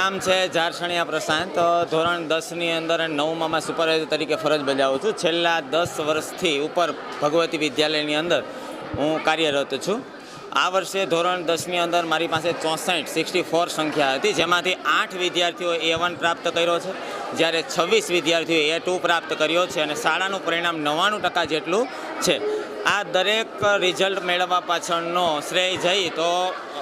નામ છે ઝારસણિયા પ્રશાંત. ધોરણ 10ની અંદર અને 9માં સુપરવાઇઝર તરીકે ફરજ બજાવું છું. છેલ્લા 10 વર્ષથી ઉપર ભગવતી વિદ્યાલયની અંદર હું કાર્યરત છું. આ વર્ષે ધોરણ 10ની અંદર મારી પાસે 64 સંખ્યા હતી, જેમાંથી 8 વિદ્યાર્થીઓ A1 પ્રાપ્ત કર્યો છે, જ્યારે 26 વિદ્યાર્થીઓ A2 પ્રાપ્ત કર્યો છે અને શાળાનું પરિણામ 99% જેટલું છે. આ દરેક રિઝલ્ટ મેળવવા પાછળનો શ્રેય જઈ તો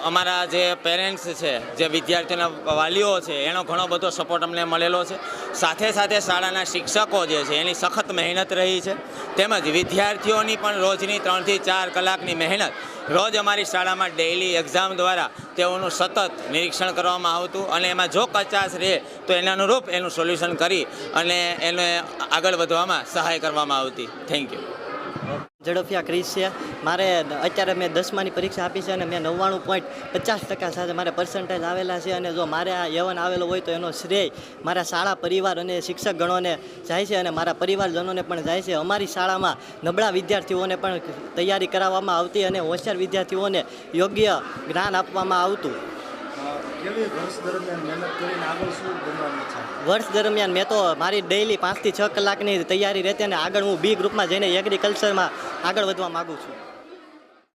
અમારા જે પેરેન્ટ્સ છે, જે વિદ્યાર્થીઓના વાલીઓ છે, એનો ઘણો બધો સપોર્ટ અમને મળેલો છે. સાથે સાથે શાળાના શિક્ષકો જે છે એની સખત મહેનત રહી છે, તેમજ વિદ્યાર્થીઓની પણ રોજની 3 થી 4 કલાકની મહેનત. રોજ અમારી શાળામાં ડેઇલી એક્ઝામ દ્વારા તેઓનું સતત નિરીક્ષણ કરવામાં આવતું અને એમાં જો કચાશ રહે તો એના અનુરૂપ એનું સોલ્યુશન કરી અને એને આગળ વધવામાં સહાય કરવામાં આવતી. Thank you. ઝડફિયા ક્રિસ છે. મારે અત્યારે મેં 10માની પરીક્ષા આપી છે અને મેં 99.50% સાથે મારે પર્સન્ટેજ આવેલા છે. અને જો મારે આ A1 આવેલો હોય તો એનો શ્રેય મારા શાળા પરિવાર અને શિક્ષક ગણોને જાય છે અને મારા પરિવારજનોને પણ જાય છે. અમારી શાળામાં નબળા વિદ્યાર્થીઓને પણ તૈયારી કરાવવામાં આવતી અને હોશિયાર વિદ્યાર્થીઓને યોગ્ય જ્ઞાન આપવામાં આવતું. વર્ષ દરમિયાન મેં તો મારી ડેઇલી 5 થી 6 કલાકની તૈયારી રહેતી અને આગળ હું B ગ્રુપમાં જઈને એગ્રીકલ્ચરમાં આગળ વધવા માગું છું.